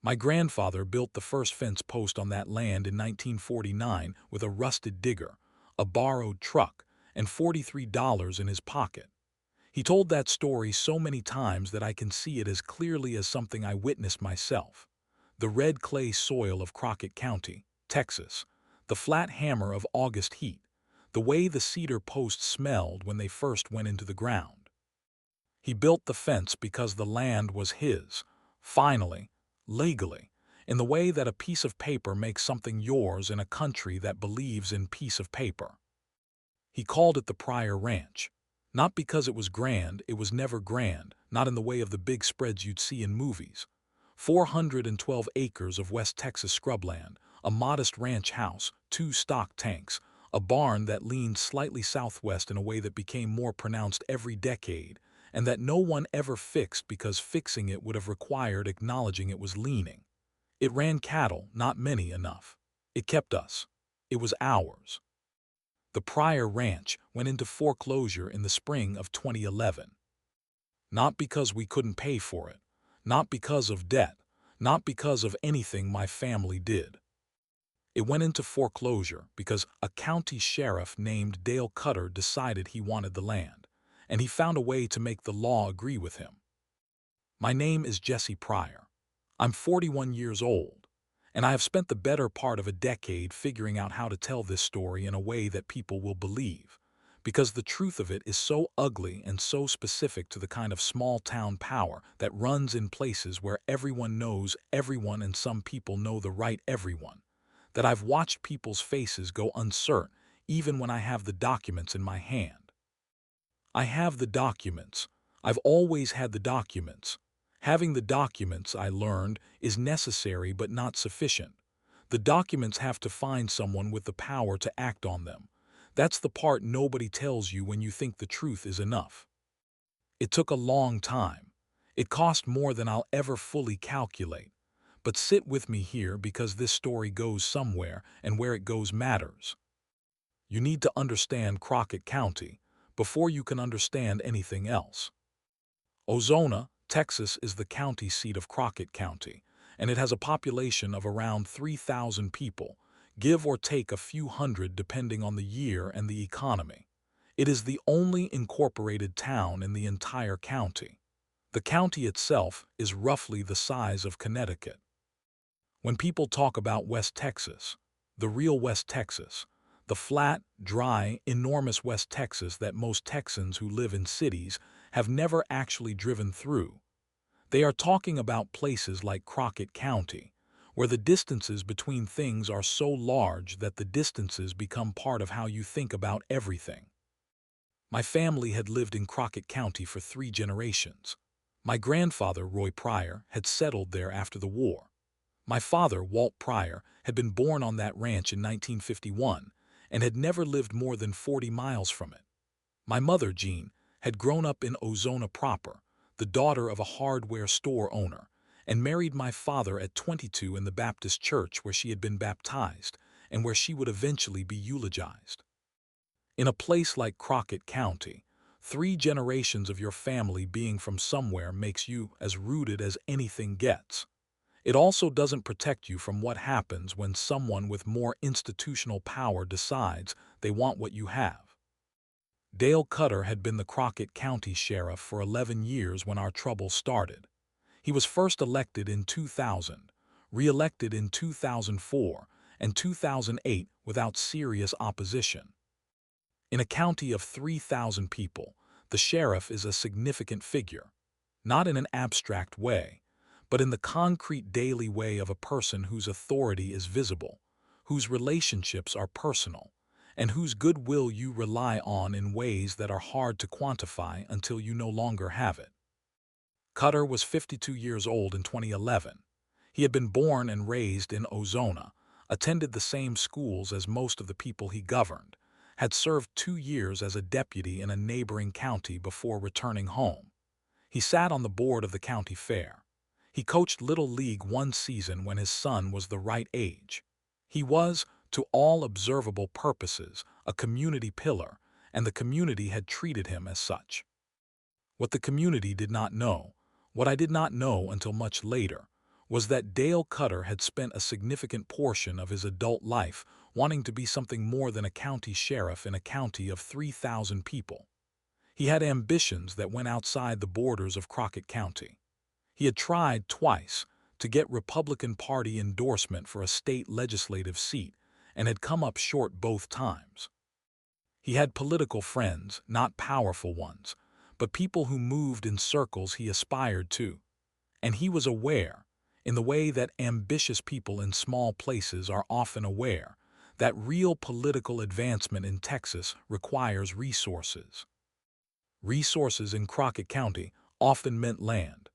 My grandfather built the first fence post on that land in 1949 with a rusted digger, a borrowed truck, and $43 in his pocket. He told that story so many times that I can see it as clearly as something I witnessed myself. The red clay soil of Crockett County, Texas, the flat hammer of August heat, the way the cedar posts smelled when they first went into the ground. He built the fence because the land was his, finally, legally, in the way that a piece of paper makes something yours in a country that believes in piece of paper. He called it the Pryor Ranch. Not because it was grand, it was never grand, not in the way of the big spreads you'd see in movies. 412 acres of West Texas scrubland, a modest ranch house, 2 stock tanks, a barn that leaned slightly southwest in a way that became more pronounced every decade, and that no one ever fixed because fixing it would have required acknowledging it was leaning. It ran cattle, not many enough. It kept us. It was ours. The Pryor Ranch went into foreclosure in the spring of 2011. Not because we couldn't pay for it, not because of debt, not because of anything my family did. It went into foreclosure because a county sheriff named Dale Cutter decided he wanted the land, and he found a way to make the law agree with him. My name is Jesse Pryor. I'm 41 years old, and I have spent the better part of a decade figuring out how to tell this story in a way that people will believe, because the truth of it is so ugly and so specific to the kind of small-town power that runs in places where everyone knows everyone and some people know the right everyone, that I've watched people's faces go uncertain even when I have the documents in my hand. I have the documents. I've always had the documents. Having the documents, I learned, is necessary but not sufficient. The documents have to find someone with the power to act on them. That's the part nobody tells you when you think the truth is enough. It took a long time. It cost more than I'll ever fully calculate. But sit with me here because this story goes somewhere, and where it goes matters. You need to understand Crockett County before you can understand anything else. Ozona, Texas is the county seat of Crockett County, and it has a population of around 3,000 people, give or take a few hundred depending on the year and the economy. It is the only incorporated town in the entire county. The county itself is roughly the size of Connecticut. When people talk about West Texas, the real West Texas, the flat, dry, enormous West Texas that most Texans who live in cities have never actually driven through, they are talking about places like Crockett County, where the distances between things are so large that the distances become part of how you think about everything. My family had lived in Crockett County for 3 generations. My grandfather, Roy Pryor, had settled there after the war. My father, Walt Pryor, had been born on that ranch in 1951 and had never lived more than 40 miles from it. My mother, Jean, had grown up in Ozona proper, the daughter of a hardware store owner, and married my father at 22 in the Baptist church where she had been baptized and where she would eventually be eulogized. In a place like Crockett County, 3 generations of your family being from somewhere makes you as rooted as anything gets. It also doesn't protect you from what happens when someone with more institutional power decides they want what you have. Dale Cutter had been the Crockett County Sheriff for 11 years when our trouble started. He was first elected in 2000, re-elected in 2004, and 2008 without serious opposition. In a county of 3,000 people, the sheriff is a significant figure, not in an abstract way, but in the concrete daily way of a person whose authority is visible, whose relationships are personal, and whose goodwill you rely on in ways that are hard to quantify until you no longer have it. Cutter was 52 years old in 2011. He had been born and raised in Ozona, attended the same schools as most of the people he governed, had served 2 years as a deputy in a neighboring county before returning home. He sat on the board of the county fair. He coached Little League 1 season when his son was the right age. He was, to all observable purposes, a community pillar, and the community had treated him as such. What the community did not know, what I did not know until much later, was that Dale Cutter had spent a significant portion of his adult life wanting to be something more than a county sheriff in a county of 3,000 people. He had ambitions that went outside the borders of Crockett County. He had tried twice to get Republican Party endorsement for a state legislative seat and had come up short both times. He had political friends, not powerful ones, but people who moved in circles he aspired to. And he was aware, in the way that ambitious people in small places are often aware, that real political advancement in Texas requires resources. Resources in Crockett County often meant land.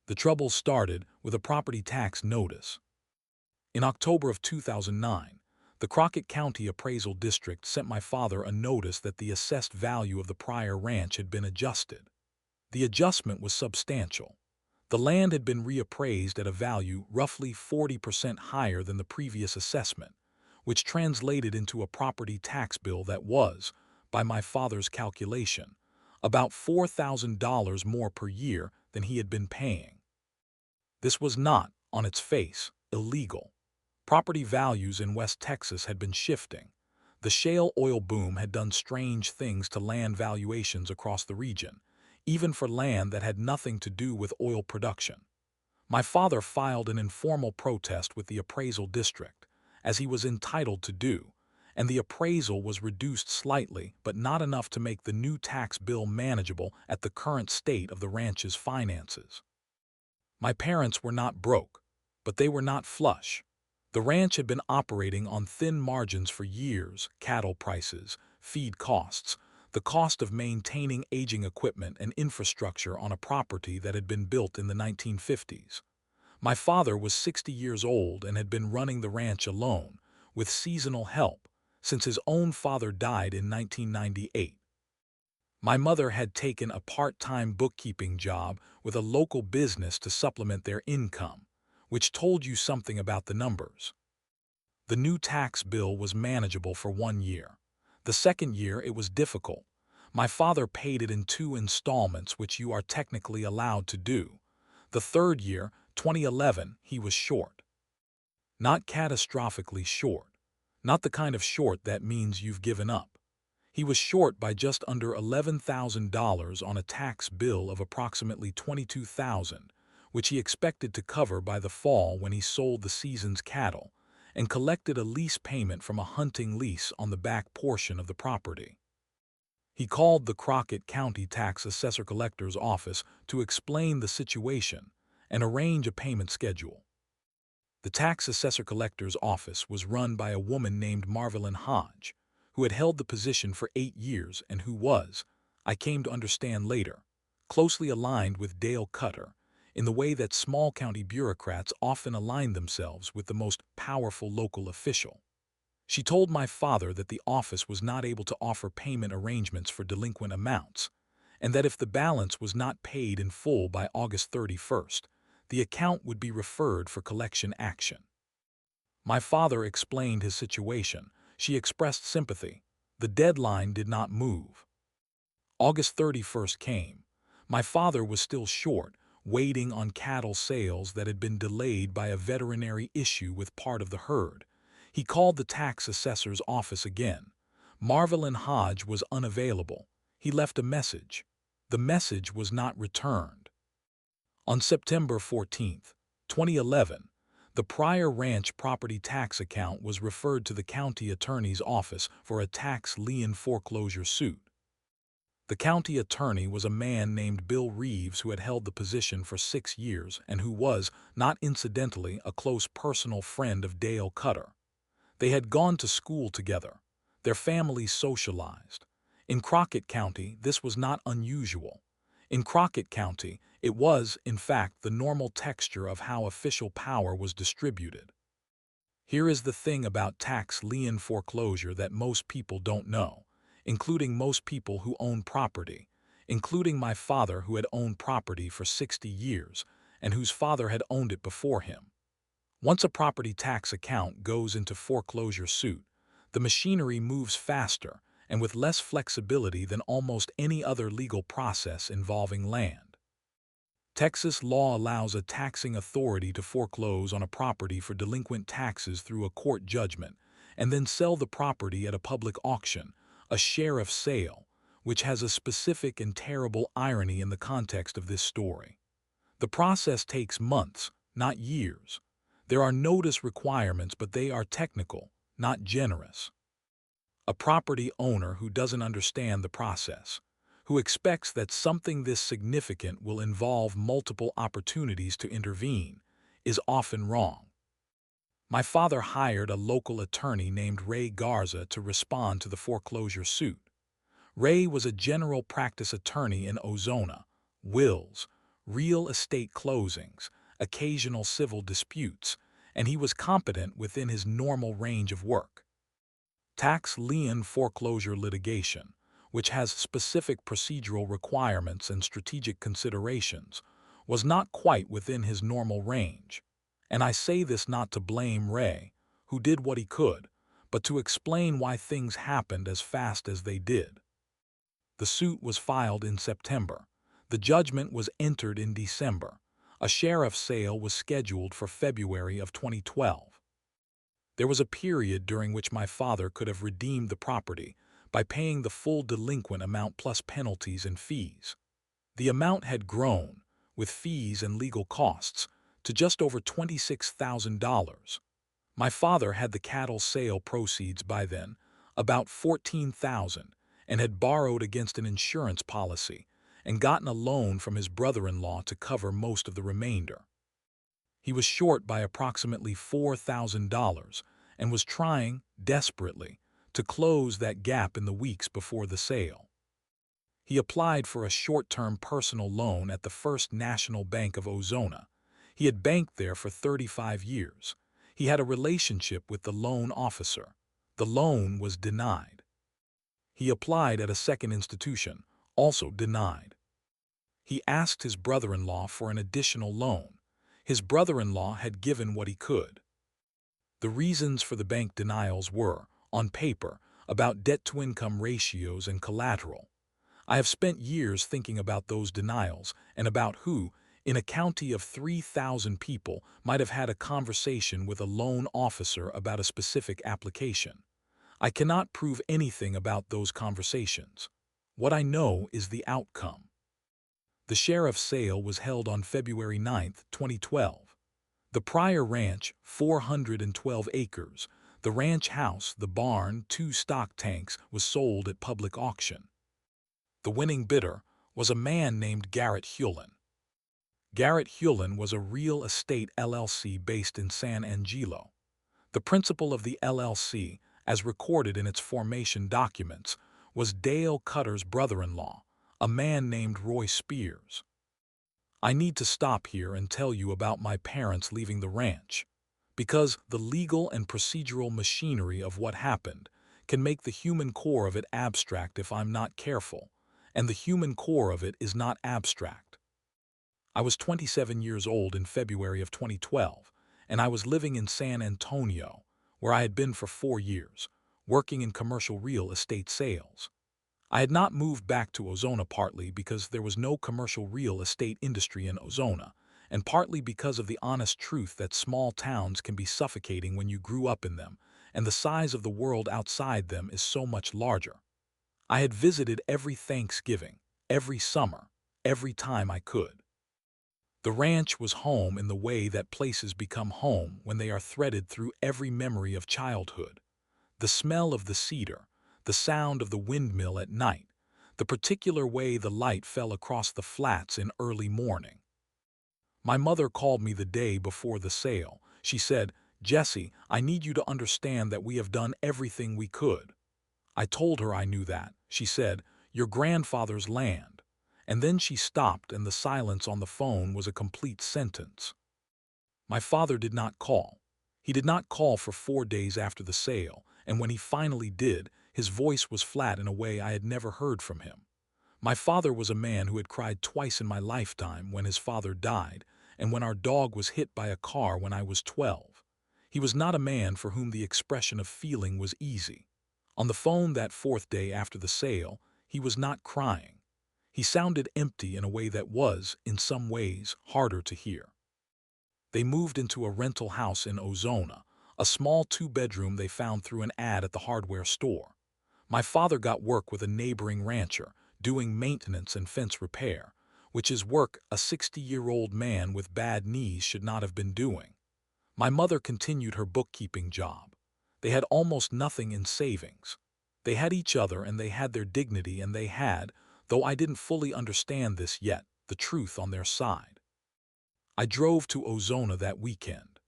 The trouble started with a property tax notice. In October of 2009, the Crockett County Appraisal District sent my father a notice that the assessed value of the Pryor Ranch had been adjusted. The adjustment was substantial. The land had been reappraised at a value roughly 40% higher than the previous assessment, which translated into a property tax bill that was, by my father's calculation, about $4,000 more per year than he had been paying. This was not, on its face, illegal. Property values in West Texas had been shifting. The shale oil boom had done strange things to land valuations across the region, even for land that had nothing to do with oil production. My father filed an informal protest with the appraisal district, as he was entitled to do, and the appraisal was reduced slightly but not enough to make the new tax bill manageable at the current state of the ranch's finances. My parents were not broke, but they were not flush. The ranch had been operating on thin margins for years: cattle prices, feed costs, the cost of maintaining aging equipment and infrastructure on a property that had been built in the 1950s. My father was 60 years old and had been running the ranch alone, with seasonal help, since his own father died in 1998. My mother had taken a part-time bookkeeping job with a local business to supplement their income, which told you something about the numbers. The new tax bill was manageable for 1 year. The second year it was difficult. My father paid it in 2 installments, which you are technically allowed to do. The third year, 2011, he was short. Not catastrophically short. Not the kind of short that means you've given up. He was short by just under $11,000 on a tax bill of approximately $22,000, which he expected to cover by the fall when he sold the season's cattle and collected a lease payment from a hunting lease on the back portion of the property. He called the Crockett County Tax Assessor Collector's office to explain the situation and arrange a payment schedule. The Tax Assessor Collector's office was run by a woman named Marvelyn Hodge, who had held the position for 8 years and who was, I came to understand later, closely aligned with Dale Cutter in the way that small county bureaucrats often align themselves with the most powerful local official. She told my father that the office was not able to offer payment arrangements for delinquent amounts, and that if the balance was not paid in full by August 31st, the account would be referred for collection action. My father explained his situation. She expressed sympathy. The deadline did not move. August 31st came. My father was still short, waiting on cattle sales that had been delayed by a veterinary issue with part of the herd. He called the tax assessor's office again. Marvelyn Hodge was unavailable. He left a message. The message was not returned. On September 14, 2011, the Pryor Ranch property tax account was referred to the county attorney's office for a tax lien foreclosure suit. The county attorney was a man named Bill Reeves who had held the position for 6 years and who was, not incidentally, a close personal friend of Dale Cutter. They had gone to school together. Their families socialized. In Crockett County, this was not unusual. In Crockett County, it was, in fact, the normal texture of how official power was distributed. Here is the thing about tax lien foreclosure that most people don't know, including most people who own property, including my father who had owned property for 60 years and whose father had owned it before him. Once a property tax account goes into foreclosure suit, the machinery moves faster and with less flexibility than almost any other legal process involving land. Texas law allows a taxing authority to foreclose on a property for delinquent taxes through a court judgment and then sell the property at a public auction, a sheriff's sale, which has a specific and terrible irony in the context of this story. The process takes months, not years. There are notice requirements, but they are technical, not generous. A property owner who doesn't understand the process, who expects that something this significant will involve multiple opportunities to intervene, is often wrong. My father hired a local attorney named Ray Garza to respond to the foreclosure suit. Ray was a general practice attorney in Ozona, wills, real estate closings, occasional civil disputes, and he was competent within his normal range of work. Tax lien foreclosure litigation, which has specific procedural requirements and strategic considerations, was not quite within his normal range. And I say this not to blame Ray, who did what he could, but to explain why things happened as fast as they did. The suit was filed in September. The judgment was entered in December. A sheriff's sale was scheduled for February of 2012. There was a period during which my father could have redeemed the property by paying the full delinquent amount plus penalties and fees. The amount had grown, with fees and legal costs, to just over $26,000. My father had the cattle sale proceeds by then, about $14,000, and had borrowed against an insurance policy and gotten a loan from his brother-in-law to cover most of the remainder. He was short by approximately $4,000 and was trying, desperately, to close that gap in the weeks before the sale. He applied for a short-term personal loan at the First National Bank of Ozona. He had banked there for 35 years. He had a relationship with the loan officer. The loan was denied. He applied at a second institution, also denied. He asked his brother-in-law for an additional loan. His brother-in-law had given what he could. The reasons for the bank denials were, on paper, about debt-to-income ratios and collateral. I have spent years thinking about those denials and about who, in a county of 3,000 people, might have had a conversation with a loan officer about a specific application. I cannot prove anything about those conversations. What I know is the outcome. The sheriff's sale was held on February 9, 2012. The Pryor Ranch, 412 acres, the ranch house, the barn, 2 stock tanks, was sold at public auction. The winning bidder was a man named Garrett Hewlin. Garrett Hewlin was a real estate LLC based in San Angelo. The principal of the LLC, as recorded in its formation documents, was Dale Cutter's brother-in-law, a man named Roy Spears. I need to stop here and tell you about my parents leaving the ranch, because the legal and procedural machinery of what happened can make the human core of it abstract if I'm not careful, and the human core of it is not abstract. I was 27 years old in February of 2012, and I was living in San Antonio, where I had been for 4 years, working in commercial real estate sales. I had not moved back to Ozona partly because there was no commercial real estate industry in Ozona, and partly because of the honest truth that small towns can be suffocating when you grew up in them, and the size of the world outside them is so much larger. I had visited every Thanksgiving, every summer, every time I could. The ranch was home in the way that places become home when they are threaded through every memory of childhood. The smell of the cedar, the sound of the windmill at night, the particular way the light fell across the flats in early morning. My mother called me the day before the sale. She said, "Jesse, I need you to understand that we have done everything we could." I told her I knew that. She said, "Your grandfather's land." And then she stopped, and the silence on the phone was a complete sentence. My father did not call. He did not call for 4 days after the sale, and when he finally did, his voice was flat in a way I had never heard from him. My father was a man who had cried twice in my lifetime, when his father died, and when our dog was hit by a car when I was 12. He was not a man for whom the expression of feeling was easy. On the phone that 4th day after the sale, he was not crying. He sounded empty in a way that was, in some ways, harder to hear. They moved into a rental house in Ozona, a small two-bedroom they found through an ad at the hardware store. My father got work with a neighboring rancher, doing maintenance and fence repair, which is work a 60-year-old man with bad knees should not have been doing. My mother continued her bookkeeping job. They had almost nothing in savings. They had each other and they had their dignity and they had, though I didn't fully understand this yet, the truth on their side. I drove to Ozona that weekend.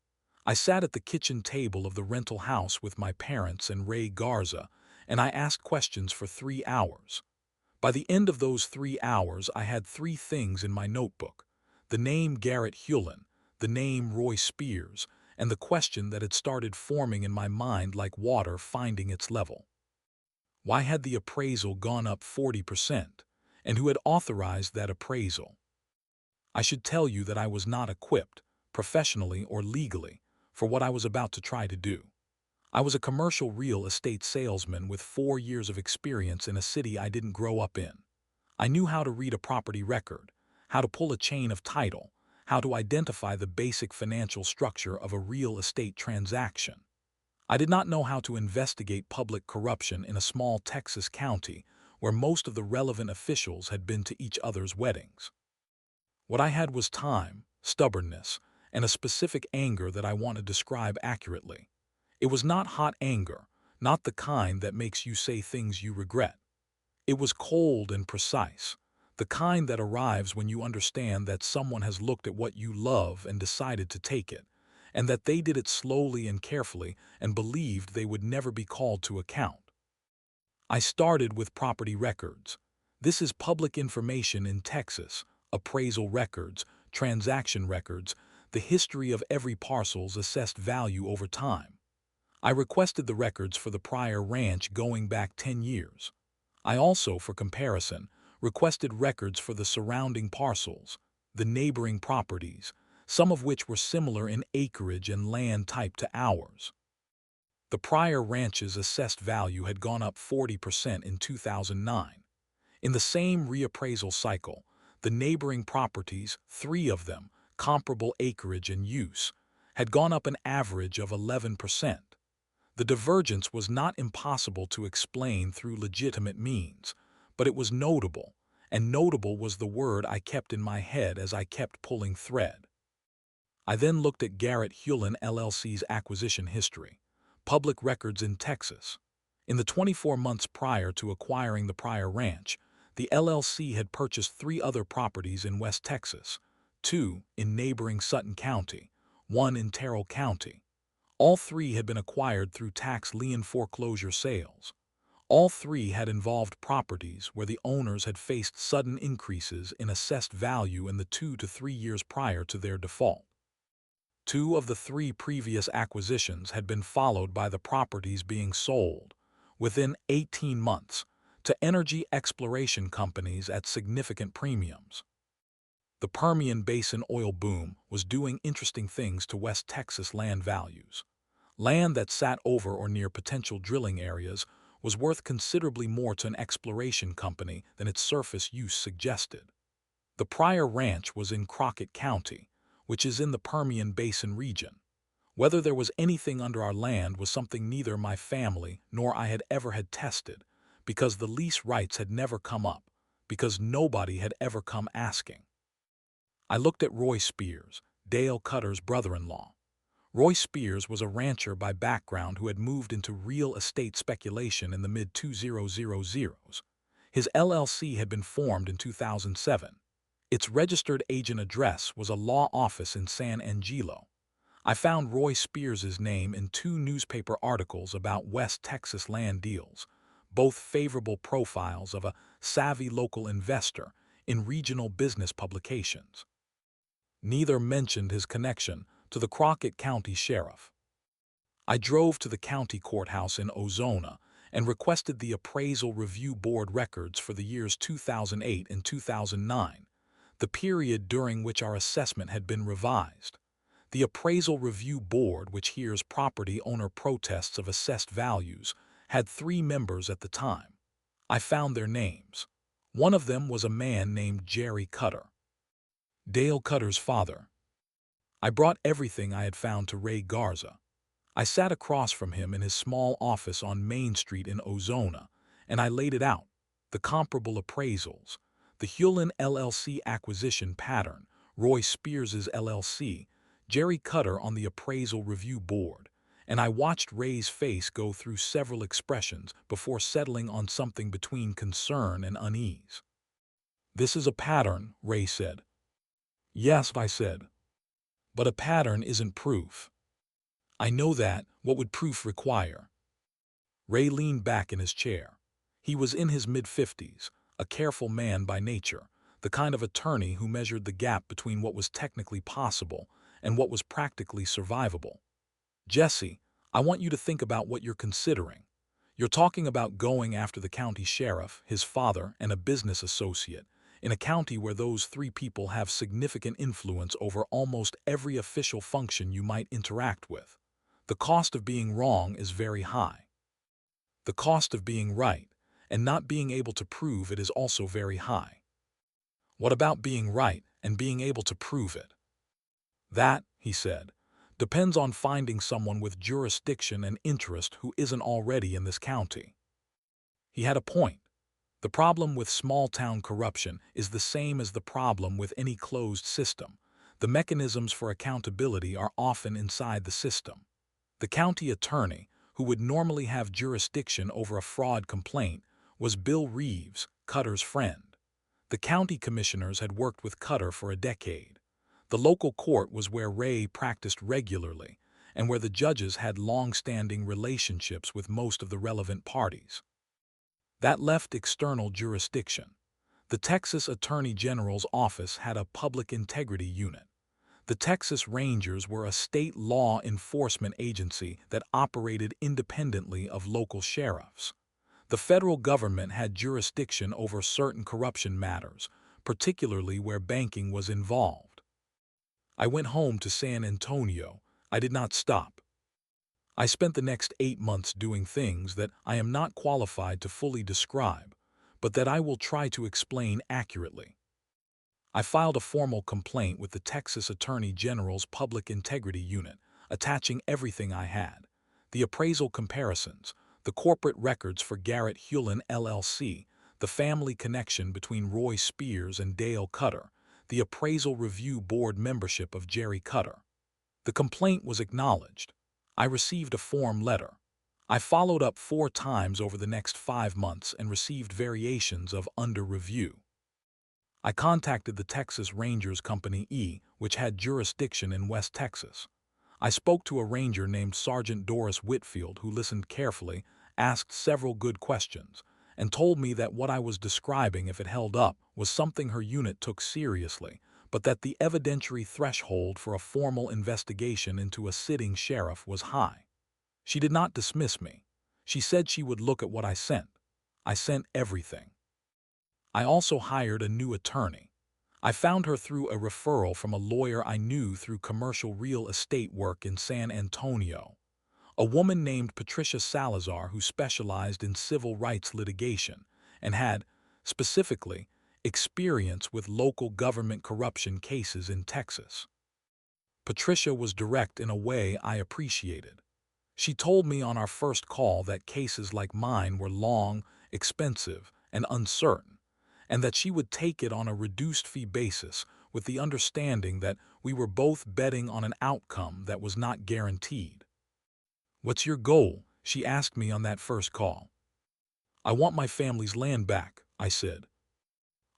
I sat at the kitchen table of the rental house with my parents and Ray Garza, and I asked questions for 3 hours. By the end of those 3 hours, I had 3 things in my notebook: the name Garrett Hewlin, the name Roy Spears, and the question that had started forming in my mind like water finding its level. Why had the appraisal gone up 40%, and who had authorized that appraisal? I should tell you that I was not equipped, professionally or legally, for what I was about to try to do. I was a commercial real estate salesman with 4 years of experience in a city I didn't grow up in. I knew how to read a property record, how to pull a chain of title, how to identify the basic financial structure of a real estate transaction. I did not know how to investigate public corruption in a small Texas county where most of the relevant officials had been to each other's weddings. What I had was time, stubbornness, and a specific anger that I want to describe accurately. It was not hot anger, not the kind that makes you say things you regret. It was cold and precise, the kind that arrives when you understand that someone has looked at what you love and decided to take it, and that they did it slowly and carefully and believed they would never be called to account. I started with property records. This is public information in Texas: appraisal records, transaction records, the history of every parcel's assessed value over time. I requested the records for the Pryor Ranch going back 10 years. I also, for comparison, requested records for the surrounding parcels, the neighboring properties, some of which were similar in acreage and land type to ours. The Pryor Ranch's assessed value had gone up 40% in 2009. In the same reappraisal cycle, the neighboring properties, 3 of them, comparable acreage and use, had gone up an average of 11%. The divergence was not impossible to explain through legitimate means, but it was notable, and notable was the word I kept in my head as I kept pulling thread. I then looked at Garrett Hewlin LLC's acquisition history, public records in Texas. In the 24 months prior to acquiring the Pryor Ranch, the LLC had purchased 3 other properties in West Texas, 2 in neighboring Sutton County, 1 in Terrell County. All 3 had been acquired through tax lien foreclosure sales. All 3 had involved properties where the owners had faced sudden increases in assessed value in the 2 to 3 years prior to their default. 2 of the 3 previous acquisitions had been followed by the properties being sold, within 18 months, to energy exploration companies at significant premiums. The Permian Basin oil boom was doing interesting things to West Texas land values. Land that sat over or near potential drilling areas was worth considerably more to an exploration company than its surface use suggested. The Pryor Ranch was in Crockett County, which is in the Permian Basin region. Whether there was anything under our land was something neither my family nor I had ever had tested, because the lease rights had never come up, because nobody had ever come asking. I looked at Roy Spears, Dale Cutter's brother-in-law. Roy Spears was a rancher by background who had moved into real estate speculation in the mid-2000s. His LLC had been formed in 2007. Its registered agent address was a law office in San Angelo. I found Roy Spears's name in 2 newspaper articles about West Texas land deals, both favorable profiles of a savvy local investor in regional business publications. Neither mentioned his connection to the Crockett County Sheriff. I drove to the county courthouse in Ozona and requested the Appraisal Review Board records for the years 2008 and 2009, the period during which our assessment had been revised. The Appraisal Review Board, which hears property owner protests of assessed values, had 3 members at the time. I found their names. One of them was a man named Jerry Cutter, Dale Cutter's father. I brought everything I had found to Ray Garza. I sat across from him in his small office on Main Street in Ozona, and I laid it out: the comparable appraisals, the Hewlin LLC acquisition pattern, Roy Spears's LLC, Jerry Cutter on the appraisal review board, and I watched Ray's face go through several expressions before settling on something between concern and unease. "This is a pattern," Ray said. "Yes," I said. "But a pattern isn't proof." "I know that. What would proof require?" Ray leaned back in his chair. He was in his mid-50s, a careful man by nature, the kind of attorney who measured the gap between what was technically possible and what was practically survivable. "Jesse, I want you to think about what you're considering. You're talking about going after the county sheriff, his father, and a business associate, in a county where those three people have significant influence over almost every official function you might interact with. The cost of being wrong is very high. The cost of being right and not being able to prove it is also very high. What about being right and being able to prove it?" "That," he said, "depends on finding someone with jurisdiction and interest who isn't already in this county." He had a point. The problem with small-town corruption is the same as the problem with any closed system. The mechanisms for accountability are often inside the system. The county attorney, who would normally have jurisdiction over a fraud complaint, was Bill Reeves, Cutter's friend. The county commissioners had worked with Cutter for a decade. The local court was where Ray practiced regularly and where the judges had long-standing relationships with most of the relevant parties. That left external jurisdiction. The Texas Attorney General's office had a public integrity unit. The Texas Rangers were a state law enforcement agency that operated independently of local sheriffs. The federal government had jurisdiction over certain corruption matters, particularly where banking was involved. I went home to San Antonio. I did not stop. I spent the next 8 months doing things that I am not qualified to fully describe, but that I will try to explain accurately. I filed a formal complaint with the Texas Attorney General's Public Integrity Unit, attaching everything I had: the appraisal comparisons, the corporate records for Garrett Hewlin LLC, the family connection between Roy Spears and Dale Cutter, the appraisal review board membership of Jerry Cutter. The complaint was acknowledged. I received a form letter. I followed up 4 times over the next 5 months and received variations of "under review." I contacted the Texas Rangers Company E, which had jurisdiction in West Texas. I spoke to a ranger named Sergeant Doris Whitfield who listened carefully, asked several good questions, and told me that what I was describing, if it held up, was something her unit took seriously, but that the evidentiary threshold for a formal investigation into a sitting sheriff was high. She did not dismiss me. She said she would look at what I sent. I sent everything. I also hired a new attorney. I found her through a referral from a lawyer I knew through commercial real estate work in San Antonio, a woman named Patricia Salazar who specialized in civil rights litigation and had, specifically, experience with local government corruption cases in Texas. Patricia was direct in a way I appreciated. She told me on our first call that cases like mine were long, expensive, and uncertain, and that she would take it on a reduced-fee basis with the understanding that we were both betting on an outcome that was not guaranteed. "What's your goal?" she asked me on that first call. "I want my family's land back," I said.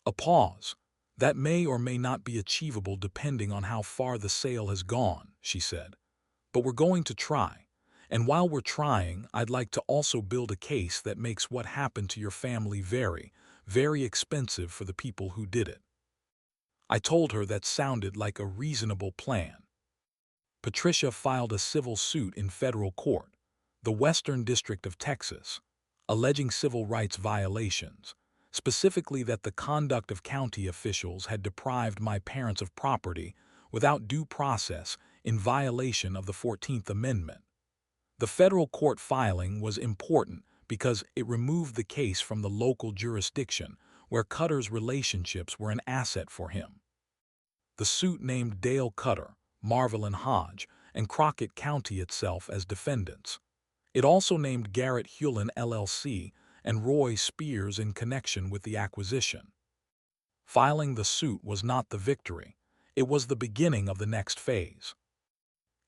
A pause. "That may or may not be achievable depending on how far the sale has gone," she said. "But we're going to try. And while we're trying, I'd like to also build a case that makes what happened to your family very, very expensive for the people who did it." I told her that sounded like a reasonable plan. Patricia filed a civil suit in federal court, the Western District of Texas, alleging civil rights violations, specifically that the conduct of county officials had deprived my parents of property without due process in violation of the 14th Amendment. The federal court filing was important because it removed the case from the local jurisdiction where Cutter's relationships were an asset for him. The suit named Dale Cutter, Marvell and Hodge, and Crockett County itself as defendants. It also named Garrett Hewlin LLC and Roy Spears in connection with the acquisition. Filing the suit was not the victory. It was the beginning of the next phase.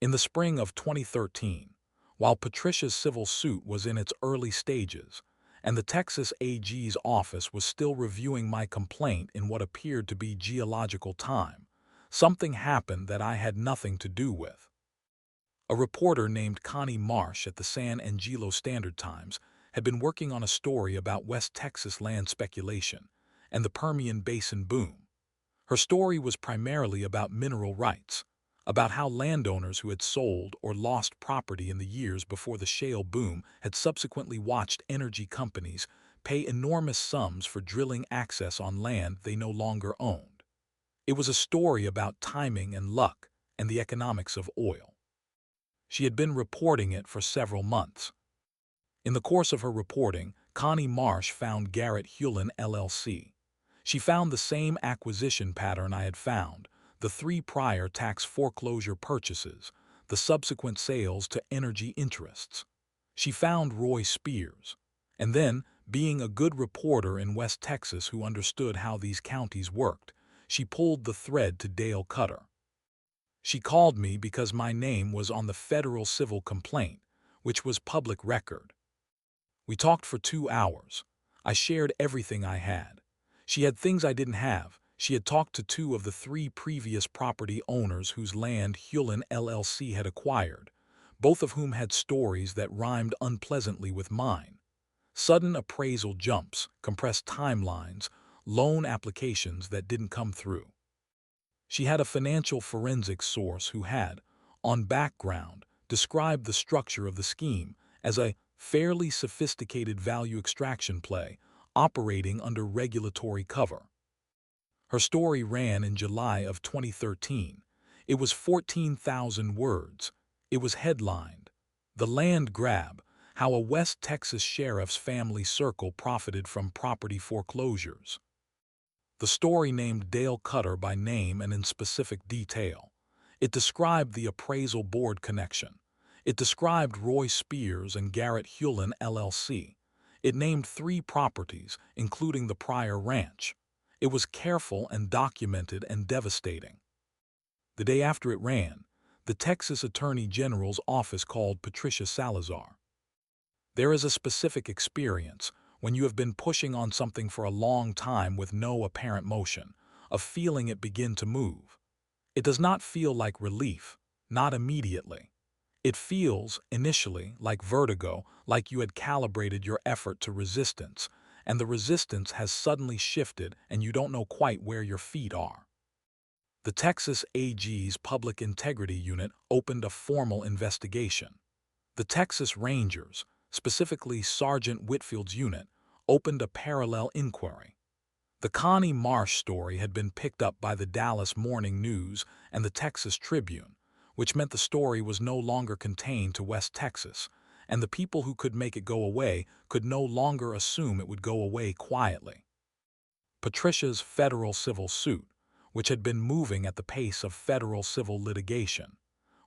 In the spring of 2013, while Patricia's civil suit was in its early stages, and the Texas AG's office was still reviewing my complaint in what appeared to be geological time, something happened that I had nothing to do with. A reporter named Connie Marsh at the San Angelo Standard-Times had been working on a story about West Texas land speculation and the Permian Basin boom. Her story was primarily about mineral rights, about how landowners who had sold or lost property in the years before the shale boom had subsequently watched energy companies pay enormous sums for drilling access on land they no longer owned. It was a story about timing and luck and the economics of oil. She had been reporting it for several months. In the course of her reporting, Connie Marsh found Garrett Hewlin LLC. She found the same acquisition pattern I had found, the 3 prior tax foreclosure purchases, the subsequent sales to energy interests. She found Roy Spears. And then, being a good reporter in West Texas who understood how these counties worked, she pulled the thread to Dale Cutter. She called me because my name was on the federal civil complaint, which was public record. We talked for 2 hours. I shared everything I had. She had things I didn't have. She had talked to 2 of the 3 previous property owners whose land Hewlin LLC had acquired, both of whom had stories that rhymed unpleasantly with mine. Sudden appraisal jumps, compressed timelines, loan applications that didn't come through. She had a financial forensics source who had, on background, described the structure of the scheme as a fairly sophisticated value extraction play operating under regulatory cover. Her story ran in July of 2013. It was 14,000 words. It was headlined, "The Land Grab: How a West Texas Sheriff's Family Circle Profited from Property Foreclosures." The story named Dale Cutter by name and in specific detail. It described the appraisal board connection. It described Roy Spears and Garrett Hewlin LLC. It named 3 properties, including the Pryor Ranch. It was careful and documented and devastating. The day after it ran, the Texas Attorney General's office called Patricia Salazar. There is a specific experience when you have been pushing on something for a long time with no apparent motion, of feeling it begin to move. It does not feel like relief, not immediately. It feels, initially, like vertigo, like you had calibrated your effort to resistance, and the resistance has suddenly shifted and you don't know quite where your feet are. The Texas AG's Public Integrity Unit opened a formal investigation. The Texas Rangers, specifically Sergeant Whitfield's unit, opened a parallel inquiry. The Connie Marsh story had been picked up by the Dallas Morning News and the Texas Tribune, which meant the story was no longer contained to West Texas, and the people who could make it go away could no longer assume it would go away quietly. Patricia's federal civil suit, which had been moving at the pace of federal civil litigation,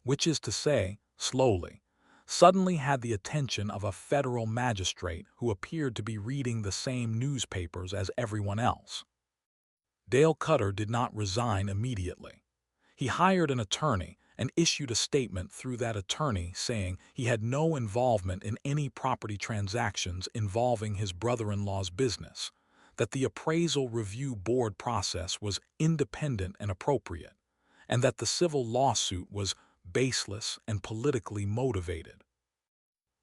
which is to say, slowly, suddenly had the attention of a federal magistrate who appeared to be reading the same newspapers as everyone else. Dale Cutter did not resign immediately. He hired an attorney and issued a statement through that attorney saying he had no involvement in any property transactions involving his brother-in-law's business, that the appraisal review board process was independent and appropriate, and that the civil lawsuit was baseless and politically motivated.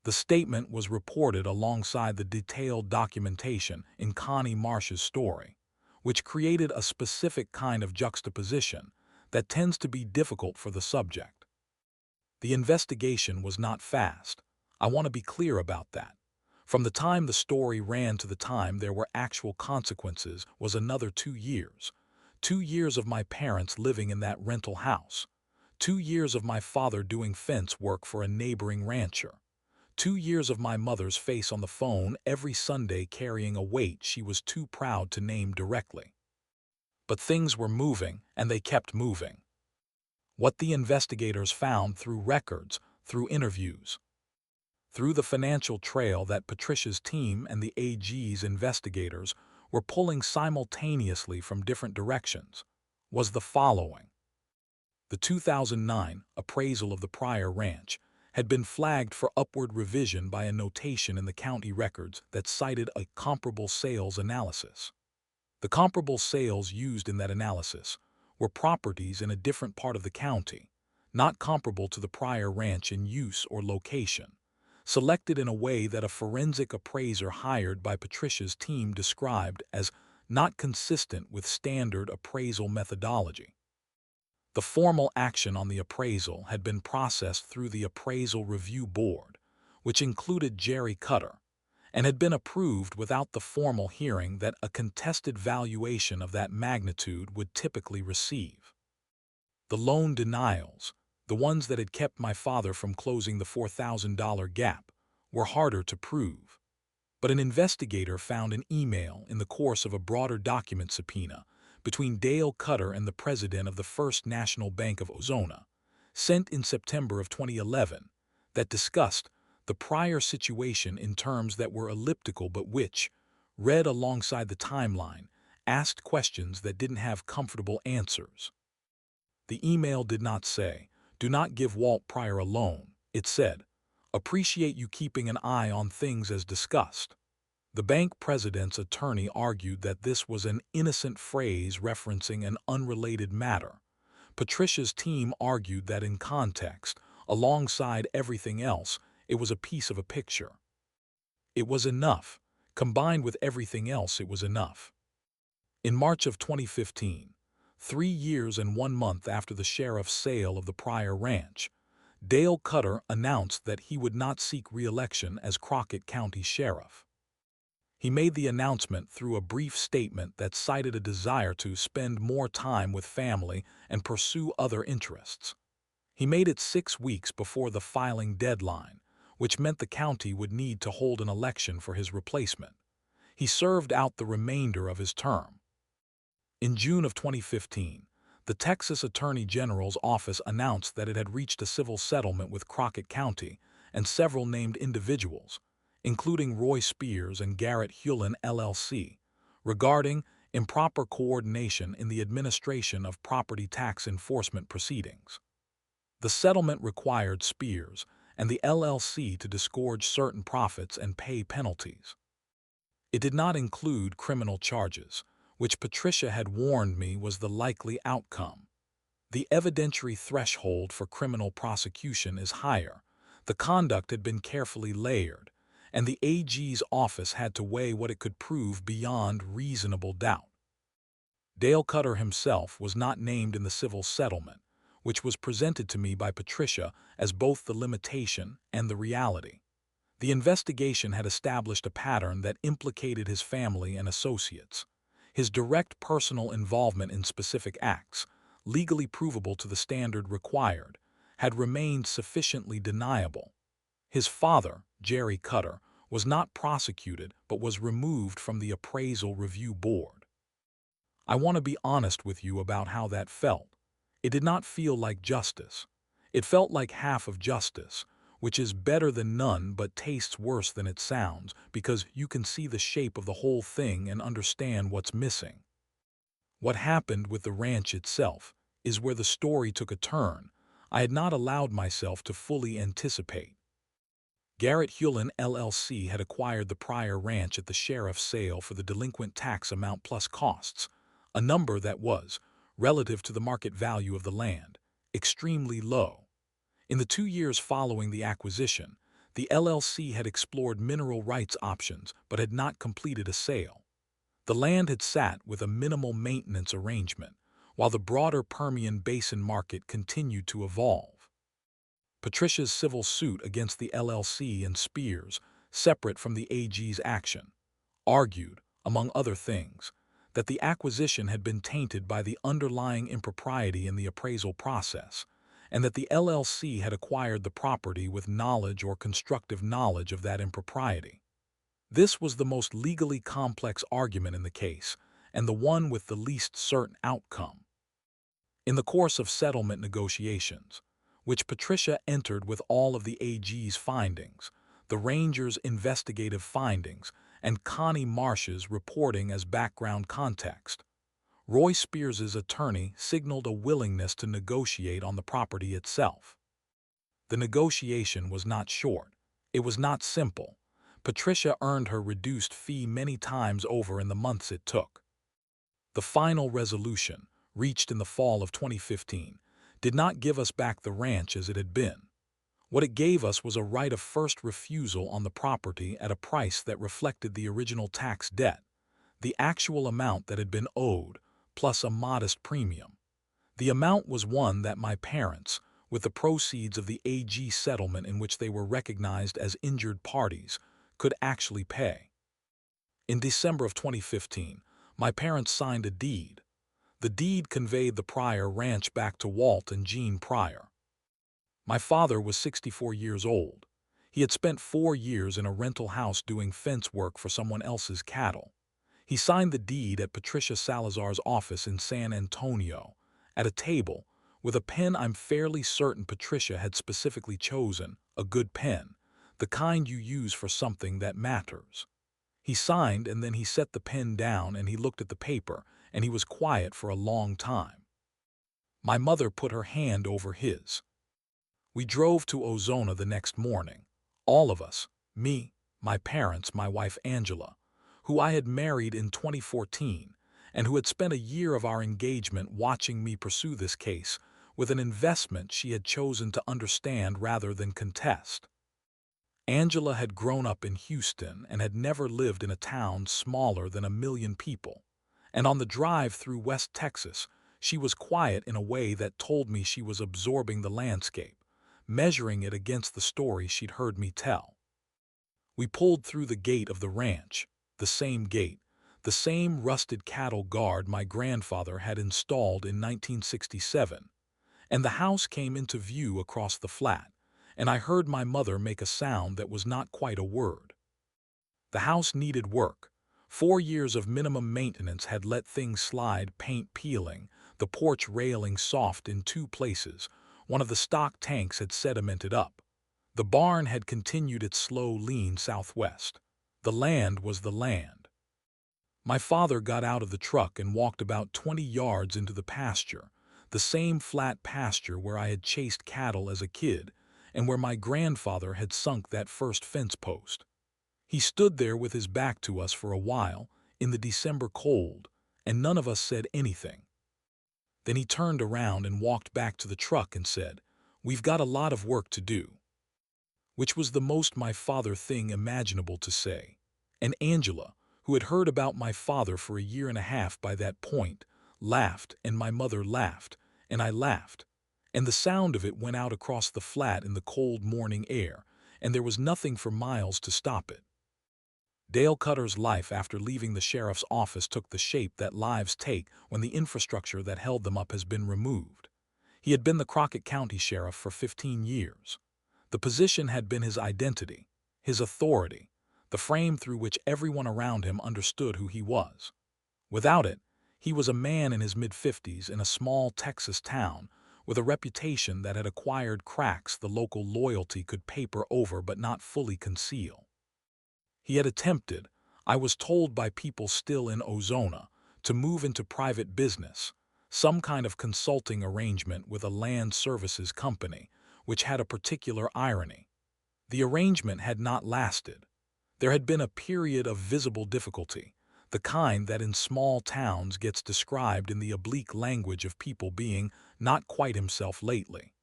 The statement was reported alongside the detailed documentation in Connie Marsh's story, which created a specific kind of juxtaposition that tends to be difficult for the subject. The investigation was not fast. I want to be clear about that. From the time the story ran to the time there were actual consequences was another 2 years. 2 years of my parents living in that rental house. 2 years of my father doing fence work for a neighboring rancher. 2 years of my mother's face on the phone every Sunday carrying a weight she was too proud to name directly. But things were moving, and they kept moving. What the investigators found through records, through interviews, through the financial trail that Patricia's team and the AG's investigators were pulling simultaneously from different directions, was the following. The 2009 appraisal of the Pryor Ranch had been flagged for upward revision by a notation in the county records that cited a comparable sales analysis. The comparable sales used in that analysis were properties in a different part of the county, not comparable to the Pryor Ranch in use or location, selected in a way that a forensic appraiser hired by Patricia's team described as not consistent with standard appraisal methodology. The formal action on the appraisal had been processed through the Appraisal Review Board, which included Jerry Cutter, and had been approved without the formal hearing that a contested valuation of that magnitude would typically receive. The loan denials, the ones that had kept my father from closing the $4,000 gap, were harder to prove. But an investigator found an email in the course of a broader document subpoena between Dale Cutter and the president of the First National Bank of Ozona, sent in September of 2011, that discussed the Pryor situation in terms that were elliptical but which, read alongside the timeline, asked questions that didn't have comfortable answers. The email did not say, "Do not give Walt Pryor a loan." It said, "Appreciate you keeping an eye on things as discussed." The bank president's attorney argued that this was an innocent phrase referencing an unrelated matter. Patricia's team argued that in context, alongside everything else, it was a piece of a picture. It was enough. Combined with everything else, it was enough. In March of 2015, 3 years and 1 month after the sheriff's sale of the Pryor Ranch, Dale Cutter announced that he would not seek re-election as Crockett County Sheriff. He made the announcement through a brief statement that cited a desire to spend more time with family and pursue other interests. He made it 6 weeks before the filing deadline, which meant the county would need to hold an election for his replacement. He served out the remainder of his term. In June of 2015, the Texas Attorney General's office announced that it had reached a civil settlement with Crockett County and several named individuals, including Roy Spears and Garrett Hewlin LLC, regarding improper coordination in the administration of property tax enforcement proceedings. The settlement required Spears and the LLC to disgorge certain profits and pay penalties. It did not include criminal charges, which Patricia had warned me was the likely outcome. The evidentiary threshold for criminal prosecution is higher. The conduct had been carefully layered, and the AG's office had to weigh what it could prove beyond reasonable doubt. Dale Cutter himself was not named in the civil settlement, which was presented to me by Patricia as both the limitation and the reality. The investigation had established a pattern that implicated his family and associates. His direct personal involvement in specific acts, legally provable to the standard required, had remained sufficiently deniable. His father, Jerry Cutter, was not prosecuted but was removed from the Appraisal Review Board. I want to be honest with you about how that felt. It did not feel like justice. It felt like half of justice, which is better than none but tastes worse than it sounds because you can see the shape of the whole thing and understand what's missing. What happened with the ranch itself is where the story took a turn I had not allowed myself to fully anticipate. Garrett Hewlin LLC had acquired the Pryor Ranch at the sheriff's sale for the delinquent tax amount plus costs, a number that was, relative to the market value of the land, extremely low. In the 2 years following the acquisition, the LLC had explored mineral rights options but had not completed a sale. The land had sat with a minimal maintenance arrangement, while the broader Permian Basin market continued to evolve. Patricia's civil suit against the LLC and Spears, separate from the AG's action, argued, among other things, that the acquisition had been tainted by the underlying impropriety in the appraisal process, and that the LLC had acquired the property with knowledge or constructive knowledge of that impropriety. This was the most legally complex argument in the case, and the one with the least certain outcome. In the course of settlement negotiations, which Patricia entered with all of the AG's findings, the Rangers' investigative findings, and Connie Marsh's reporting as background context, Roy Spears's attorney signaled a willingness to negotiate on the property itself. The negotiation was not short. It was not simple. Patricia earned her reduced fee many times over in the months it took. The final resolution, reached in the fall of 2015, did not give us back the ranch as it had been. What it gave us was a right of first refusal on the property at a price that reflected the original tax debt, the actual amount that had been owed, plus a modest premium. The amount was one that my parents, with the proceeds of the AG settlement in which they were recognized as injured parties, could actually pay. In December of 2015, my parents signed a deed. The deed conveyed the Pryor ranch back to Walt and Jean Pryor. My father was 64 years old. He had spent 4 years in a rental house doing fence work for someone else's cattle. He signed the deed at Patricia Salazar's office in San Antonio, at a table, with a pen I'm fairly certain Patricia had specifically chosen, a good pen, the kind you use for something that matters. He signed, and then he set the pen down and he looked at the paper, and he was quiet for a long time. My mother put her hand over his. We drove to Ozona the next morning, all of us, me, my parents, my wife Angela, who I had married in 2014, and who had spent a year of our engagement watching me pursue this case with an investment she had chosen to understand rather than contest. Angela had grown up in Houston and had never lived in a town smaller than 1 million people, and on the drive through West Texas, she was quiet in a way that told me she was absorbing the landscape, measuring it against the story she'd heard me tell. We pulled through the gate of the ranch, the same gate, the same rusted cattle guard my grandfather had installed in 1967, and the house came into view across the flat, and I heard my mother make a sound that was not quite a word. The house needed work. 4 years of minimum maintenance had let things slide, paint peeling, the porch railing soft in 2 places, one of the stock tanks had sedimented up. The barn had continued its slow lean southwest. The land was the land. My father got out of the truck and walked about 20 yards into the pasture, the same flat pasture where I had chased cattle as a kid, and where my grandfather had sunk that first fence post. He stood there with his back to us for a while, in the December cold, and none of us said anything. Then he turned around and walked back to the truck and said, "We've got a lot of work to do." Which was the most my father thing imaginable to say. And Angela, who had heard about my father for 1.5 years by that point, laughed, and my mother laughed, and I laughed, and the sound of it went out across the flat in the cold morning air, and there was nothing for miles to stop it. Dale Cutter's life after leaving the sheriff's office took the shape that lives take when the infrastructure that held them up has been removed. He had been the Crockett County Sheriff for 15 years. The position had been his identity, his authority, the frame through which everyone around him understood who he was. Without it, he was a man in his mid-50s in a small Texas town with a reputation that had acquired cracks the local loyalty could paper over but not fully conceal. He had attempted, I was told by people still in Ozona, to move into private business, some kind of consulting arrangement with a land services company, which had a particular irony. The arrangement had not lasted. There had been a period of visible difficulty, the kind that in small towns gets described in the oblique language of people being not quite himself lately.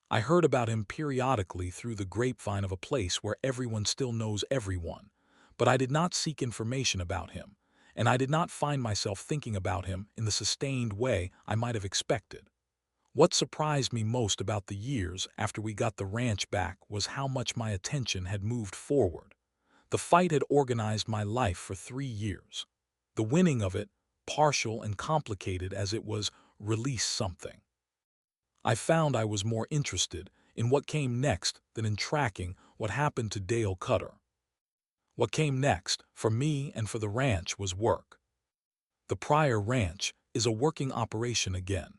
I heard about him periodically through the grapevine of a place where everyone still knows everyone, but I did not seek information about him, and I did not find myself thinking about him in the sustained way I might have expected. What surprised me most about the years after we got the ranch back was how much my attention had moved forward. The fight had organized my life for 3 years. The winning of it, partial and complicated as it was, released something. I found I was more interested in what came next than in tracking what happened to Dale Cutter. What came next, for me and for the ranch, was work. The Pryor Ranch is a working operation again.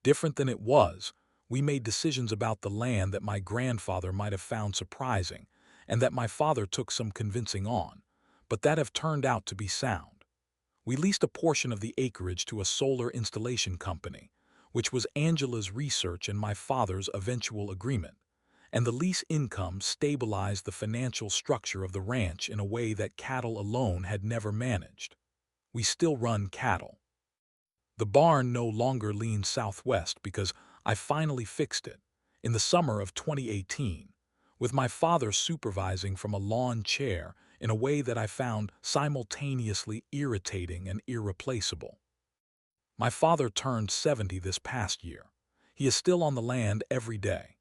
Different than it was, we made decisions about the land that my grandfather might have found surprising and that my father took some convincing on, but that have turned out to be sound. We leased a portion of the acreage to a solar installation company, which was Angela's research and my father's eventual agreement, and the lease income stabilized the financial structure of the ranch in a way that cattle alone had never managed. We still run cattle. The barn no longer leans southwest because I finally fixed it, in the summer of 2018, with my father supervising from a lawn chair in a way that I found simultaneously irritating and irreplaceable. My father turned 70 this past year. He is still on the land every day.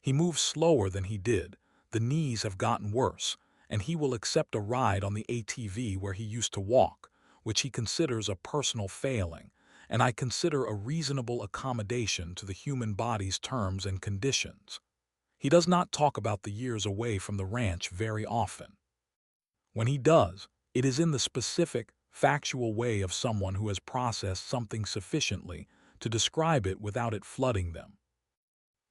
He moves slower than he did, the knees have gotten worse, and he will accept a ride on the ATV where he used to walk, which he considers a personal failing, and I consider a reasonable accommodation to the human body's terms and conditions. He does not talk about the years away from the ranch very often. When he does, it is in the specific, factual way of someone who has processed something sufficiently to describe it without it flooding them.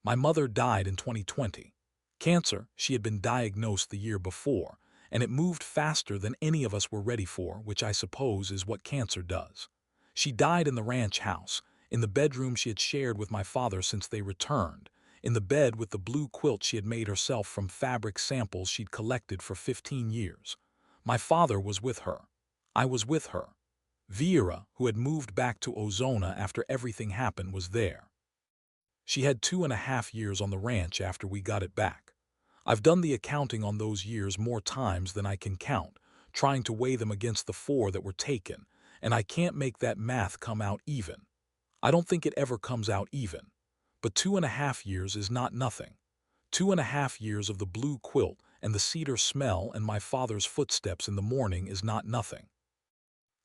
My mother died in 2020. Cancer, she had been diagnosed the year before, and it moved faster than any of us were ready for, which I suppose is what cancer does. She died in the ranch house, in the bedroom she had shared with my father since they returned, in the bed with the blue quilt she had made herself from fabric samples she'd collected for 15 years. My father was with her. I was with her. Vera, who had moved back to Ozona after everything happened, was there. She had 2.5 years on the ranch after we got it back. I've done the accounting on those years more times than I can count, trying to weigh them against the 4 that were taken, and I can't make that math come out even. I don't think it ever comes out even. But 2.5 years is not nothing. 2.5 years of the blue quilt and the cedar smell and my father's footsteps in the morning is not nothing.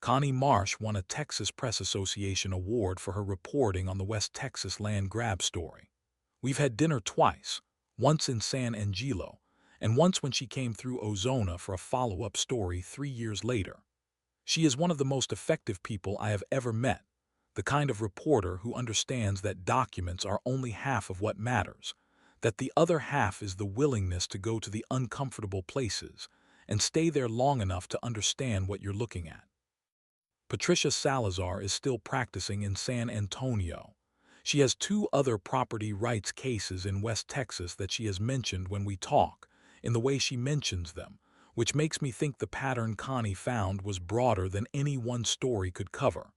Connie Marsh won a Texas Press Association award for her reporting on the West Texas land grab story. We've had dinner twice, once in San Angelo, and once when she came through Ozona for a follow-up story 3 years later. She is one of the most effective people I have ever met, the kind of reporter who understands that documents are only half of what matters, that the other half is the willingness to go to the uncomfortable places and stay there long enough to understand what you're looking at. Patricia Salazar is still practicing in San Antonio. She has 2 other property rights cases in West Texas that she has mentioned when we talk, in the way she mentions them, which makes me think the pattern Connie found was broader than any one story could cover.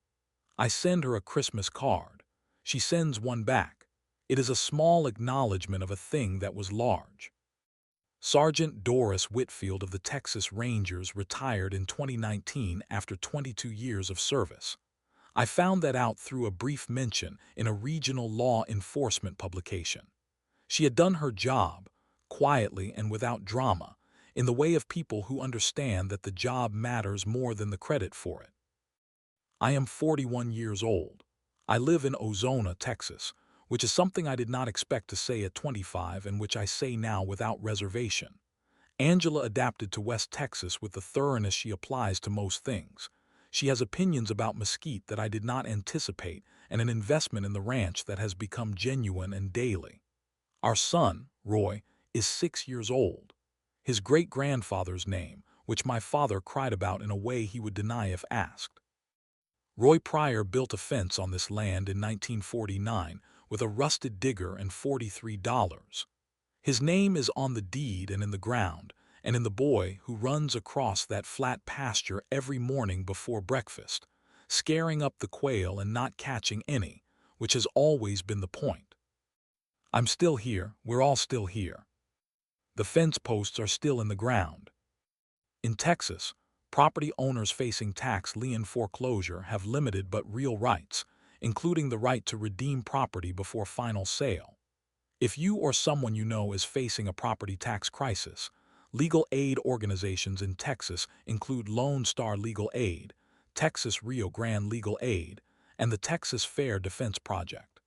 I send her a Christmas card. She sends one back. It is a small acknowledgement of a thing that was large. Sergeant Doris Whitfield of the Texas Rangers retired in 2019 after 22 years of service. I found that out through a brief mention in a regional law enforcement publication. She had done her job, quietly and without drama, in the way of people who understand that the job matters more than the credit for it. I am 41 years old. I live in Ozona, Texas, which is something I did not expect to say at 25 and which I say now without reservation. Angela adapted to West Texas with the thoroughness she applies to most things. She has opinions about mesquite that I did not anticipate and an investment in the ranch that has become genuine and daily. Our son, Roy, is 6 years old. His great-grandfather's name, which my father cried about in a way he would deny if asked. Roy Pryor built a fence on this land in 1949 with a rusted digger and $43. His name is on the deed and in the ground, and in the boy who runs across that flat pasture every morning before breakfast, scaring up the quail and not catching any, which has always been the point. I'm still here, we're all still here. The fence posts are still in the ground. In Texas, property owners facing tax lien foreclosure have limited but real rights, including the right to redeem property before final sale. If you or someone you know is facing a property tax crisis, legal aid organizations in Texas include Lone Star Legal Aid, Texas Rio Grande Legal Aid, and the Texas Fair Defense Project.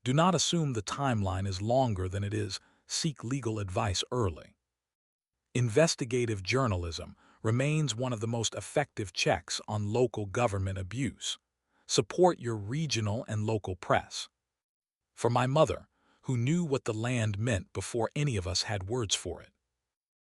Do not assume the timeline is longer than it is. Seek legal advice early. Investigative journalism remains one of the most effective checks on local government abuse. Support your regional and local press. For my mother, who knew what the land meant before any of us had words for it,